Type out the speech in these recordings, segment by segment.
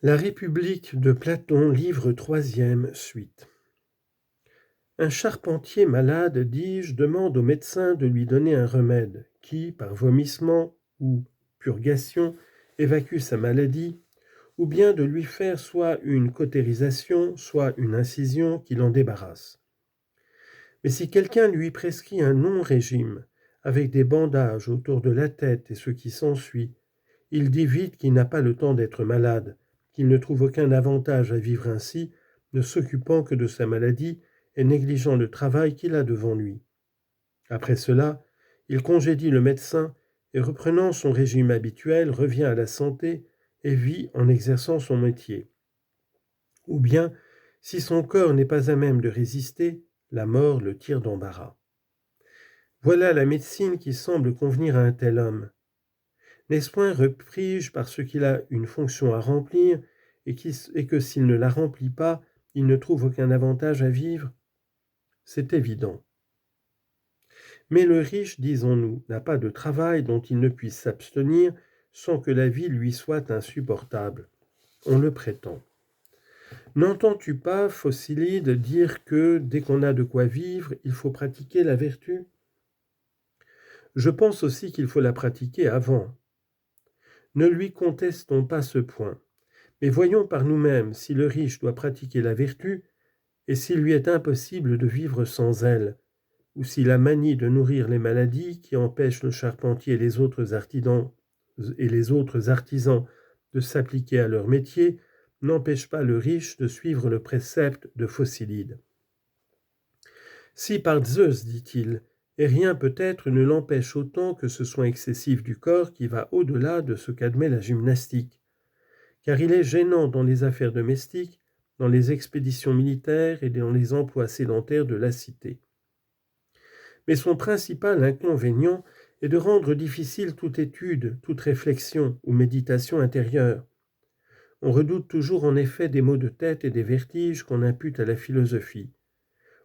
La République de Platon, livre 3e, suite. Un charpentier malade, dis-je, demande au médecin de lui donner un remède qui, par vomissement ou purgation, évacue sa maladie, ou bien de lui faire soit une cautérisation, soit une incision qui l'en débarrasse. Mais si quelqu'un lui prescrit un non-régime, avec des bandages autour de la tête et ce qui s'ensuit, il dit vite qu'il n'a pas le temps d'être malade, qu'il ne trouve aucun avantage à vivre ainsi, ne s'occupant que de sa maladie et négligeant le travail qu'il a devant lui. Après cela, il congédie le médecin et reprenant son régime habituel, revient à la santé et vit en exerçant son métier. Ou bien, si son corps n'est pas à même de résister, la mort le tire d'embarras. Voilà la médecine qui semble convenir à un tel homme. N'est-ce point, repris-je, parce qu'il a une fonction à remplir et que s'il ne la remplit pas, il ne trouve aucun avantage à vivre? C'est évident. Mais le riche, disons-nous, n'a pas de travail dont il ne puisse s'abstenir sans que la vie lui soit insupportable. On le prétend. N'entends-tu pas, Phocylide, dire que, dès qu'on a de quoi vivre, il faut pratiquer la vertu? Je pense aussi qu'il faut la pratiquer avant. Ne lui contestons pas ce point, mais voyons par nous-mêmes si le riche doit pratiquer la vertu et s'il lui est impossible de vivre sans elle, ou si la manie de nourrir les maladies qui empêchent le charpentier et les autres artisans de s'appliquer à leur métier n'empêche pas le riche de suivre le précepte de Phocylide. Si par Zeus, dit-il, et rien peut-être ne l'empêche autant que ce soin excessif du corps qui va au-delà de ce qu'admet la gymnastique, car il est gênant dans les affaires domestiques, dans les expéditions militaires et dans les emplois sédentaires de la cité. Mais son principal inconvénient est de rendre difficile toute étude, toute réflexion ou méditation intérieure. On redoute toujours en effet des maux de tête et des vertiges qu'on impute à la philosophie.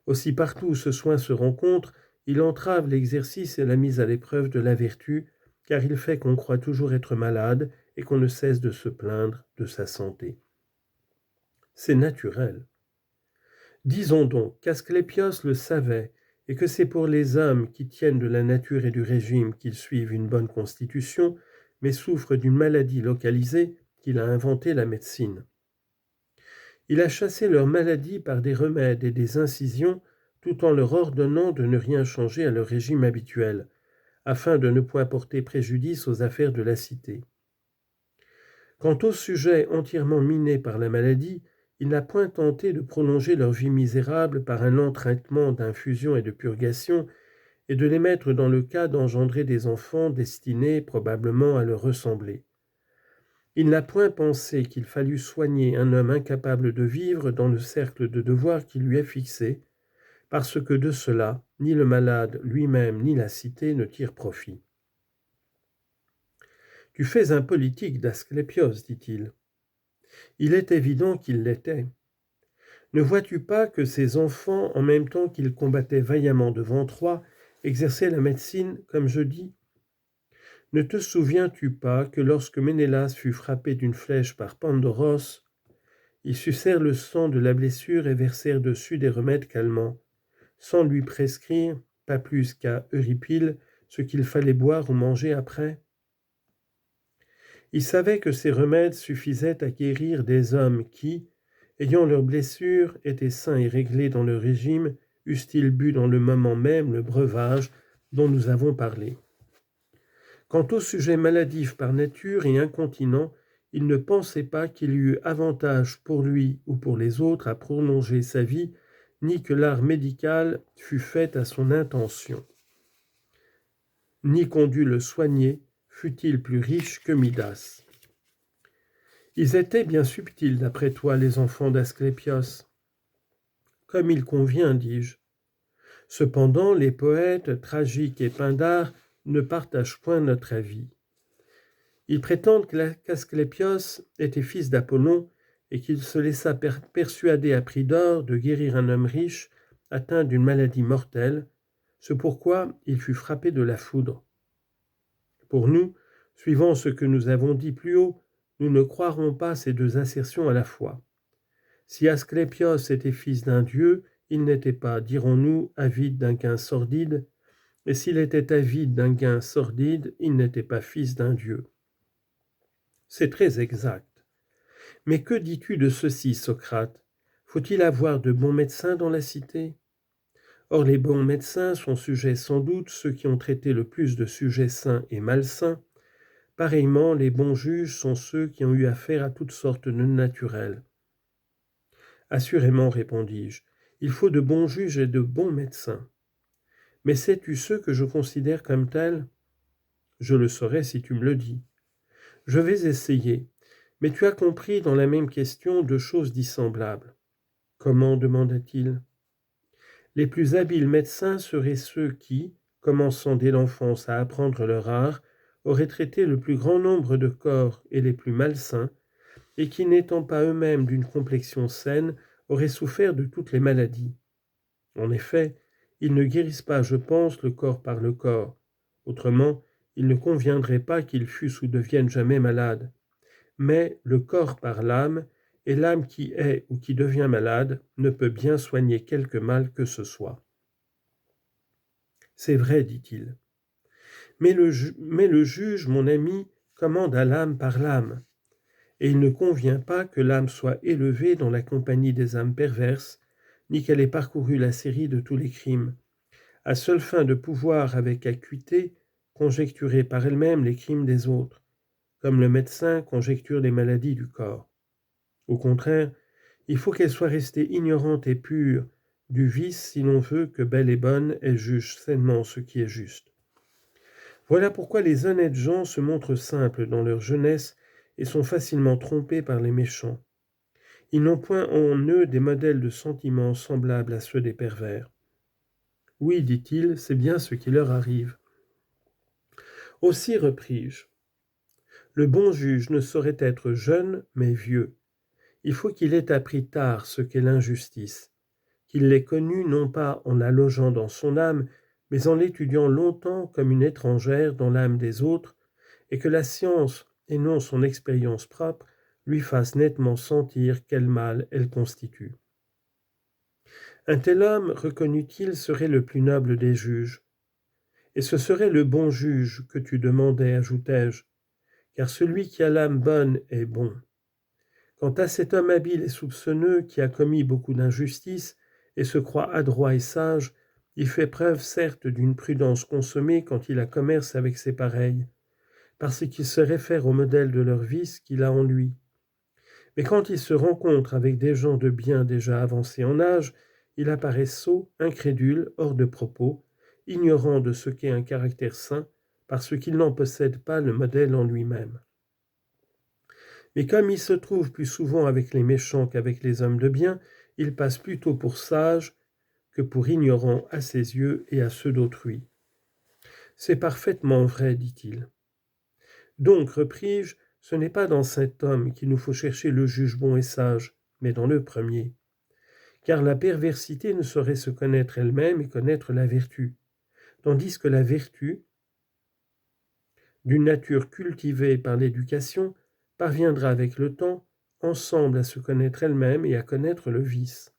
Aussi partout où ce soin se rencontre, il entrave l'exercice et la mise à l'épreuve de la vertu, car il fait qu'on croit toujours être malade et qu'on ne cesse de se plaindre de sa santé. C'est naturel. Disons donc qu'Asclépios le savait et que c'est pour les hommes qui tiennent de la nature et du régime qu'ils suivent une bonne constitution, mais souffrent d'une maladie localisée, qu'il a inventé la médecine. Il a chassé leur maladie par des remèdes et des incisions, tout en leur ordonnant de ne rien changer à leur régime habituel, afin de ne point porter préjudice aux affaires de la cité. Quant aux sujets entièrement minés par la maladie, il n'a point tenté de prolonger leur vie misérable par un lent traitement d'infusion et de purgation, et de les mettre dans le cas d'engendrer des enfants destinés probablement à leur ressembler. Il n'a point pensé qu'il fallût soigner un homme incapable de vivre dans le cercle de devoir qui lui est fixé, parce que de cela, ni le malade lui-même ni la cité ne tirent profit. « Tu fais un politique d'Asclépios, dit-il. Il est évident qu'il l'était. Ne vois-tu pas que ces enfants, en même temps qu'ils combattaient vaillamment devant Troie, exerçaient la médecine, comme je dis? Ne te souviens-tu pas que lorsque Ménélas fut frappé d'une flèche par Pandoros, ils sucèrent le sang de la blessure et versèrent dessus des remèdes calmants, sans lui prescrire, pas plus qu'à Euripyle, ce qu'il fallait boire ou manger après? Ils savaient que ces remèdes suffisaient à guérir des hommes qui, ayant leurs blessures, étaient sains et réglés dans leur régime, eussent-ils bu dans le moment même le breuvage dont nous avons parlé. Quant au sujet maladif par nature et incontinent, il ne pensait pas qu'il y eût avantage pour lui ou pour les autres à prolonger sa vie, ni que l'art médical fût fait à son intention. Ni qu'on dût le soigner, fût-il plus riche que Midas. Ils étaient bien subtils, d'après toi, les enfants d'Asclépios. Comme il convient, dis-je. Cependant, les poètes, tragiques et Pindare, ne partagent point notre avis. Ils prétendent qu'Asclépios était fils d'Apollon et qu'il se laissa persuader à prix d'or de guérir un homme riche atteint d'une maladie mortelle, ce pourquoi il fut frappé de la foudre. Pour nous, suivant ce que nous avons dit plus haut, nous ne croirons pas ces deux assertions à la fois. Si Asclépios était fils d'un dieu, il n'était pas, dirons-nous, avide d'un gain sordide, et s'il était avide d'un gain sordide, il n'était pas fils d'un dieu. C'est très exact. Mais que dis-tu de ceci, Socrate? Faut-il avoir de bons médecins dans la cité? Or les bons médecins sont sujets sans doute ceux qui ont traité le plus de sujets sains et malsains. Pareillement, les bons juges sont ceux qui ont eu affaire à toutes sortes de naturels. Assurément, répondis-je, il faut de bons juges et de bons médecins. Mais sais-tu ceux que je considère comme tels? Je le saurai si tu me le dis. Je vais essayer, mais tu as compris dans la même question deux choses dissemblables. Comment? Demanda-t-il. Les plus habiles médecins seraient ceux qui, commençant dès l'enfance à apprendre leur art, auraient traité le plus grand nombre de corps et les plus malsains, et qui, n'étant pas eux-mêmes d'une complexion saine, auraient souffert de toutes les maladies. En effet, ils ne guérissent pas, je pense, le corps par le corps. Autrement, il ne conviendrait pas qu'ils fussent ou deviennent jamais malades. Mais le corps par l'âme, et l'âme qui est ou qui devient malade ne peut bien soigner quelque mal que ce soit. C'est vrai, dit-il. Mais le juge, mon ami, commande à l'âme par l'âme, et il ne convient pas que l'âme soit élevée dans la compagnie des âmes perverses, ni qu'elle ait parcouru la série de tous les crimes, à seule fin de pouvoir avec acuité conjecturer par elle-même les crimes des autres, comme le médecin conjecture les maladies du corps. Au contraire, il faut qu'elle soit restée ignorante et pure du vice si l'on veut que belle et bonne elle juge sainement ce qui est juste. Voilà pourquoi les honnêtes gens se montrent simples dans leur jeunesse et sont facilement trompés par les méchants. Ils n'ont point en eux des modèles de sentiments semblables à ceux des pervers. Oui, dit-il, c'est bien ce qui leur arrive. Aussi, repris-je, le bon juge ne saurait être jeune, mais vieux. Il faut qu'il ait appris tard ce qu'est l'injustice, qu'il l'ait connue non pas en la logeant dans son âme, mais en l'étudiant longtemps comme une étrangère dans l'âme des autres, et que la science, et non son expérience propre, lui fasse nettement sentir quel mal elle constitue. Un tel homme, reconnut-il, serait le plus noble des juges. Et ce serait le bon juge que tu demandais, ajoutai-je, car celui qui a l'âme bonne est bon. Quant à cet homme habile et soupçonneux qui a commis beaucoup d'injustices et se croit adroit et sage, il fait preuve certes d'une prudence consommée quand il a commerce avec ses pareils, parce qu'il se réfère au modèle de leur vice qu'il a en lui. Mais quand il se rencontre avec des gens de bien déjà avancés en âge, il apparaît sot, incrédule, hors de propos, ignorant de ce qu'est un caractère sain, parce qu'il n'en possède pas le modèle en lui-même. Mais comme il se trouve plus souvent avec les méchants qu'avec les hommes de bien, il passe plutôt pour sage que pour ignorant à ses yeux et à ceux d'autrui. C'est parfaitement vrai, dit-il. Donc, repris-je, ce n'est pas dans cet homme qu'il nous faut chercher le juge bon et sage, mais dans le premier. Car la perversité ne saurait se connaître elle-même et connaître la vertu, tandis que la vertu, d'une nature cultivée par l'éducation, parviendra avec le temps, ensemble à se connaître elle-même et à connaître le vice.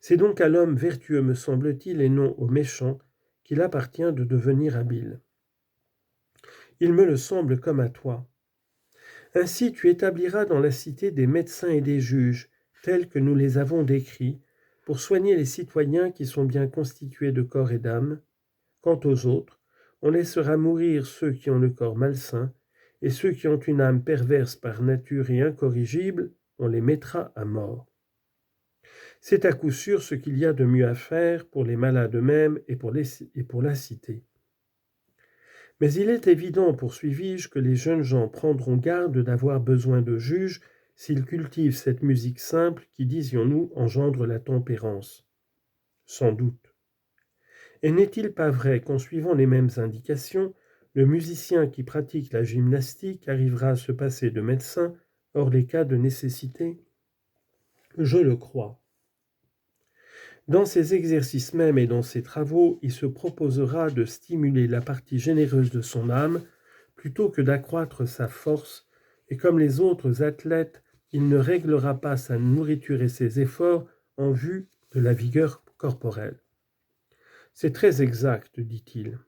C'est donc à l'homme vertueux, me semble-t-il, et non au méchant, qu'il appartient de devenir habile. Il me le semble comme à toi. Ainsi tu établiras dans la cité des médecins et des juges, tels que nous les avons décrits, pour soigner les citoyens qui sont bien constitués de corps et d'âme. Quant aux autres, on laissera mourir ceux qui ont le corps malsain, et ceux qui ont une âme perverse par nature et incorrigible, on les mettra à mort. C'est à coup sûr ce qu'il y a de mieux à faire pour les malades eux-mêmes et pour la cité. Mais il est évident, poursuivis-je, que les jeunes gens prendront garde d'avoir besoin de juges s'ils cultivent cette musique simple qui, disions-nous, engendre la tempérance. Sans doute. Et n'est-il pas vrai qu'en suivant les mêmes indications, le musicien qui pratique la gymnastique arrivera à se passer de médecin hors les cas de nécessité? Je le crois. Dans ses exercices même et dans ses travaux, il se proposera de stimuler la partie généreuse de son âme plutôt que d'accroître sa force et comme les autres athlètes, il ne réglera pas sa nourriture et ses efforts en vue de la vigueur corporelle. C'est très exact, dit-il.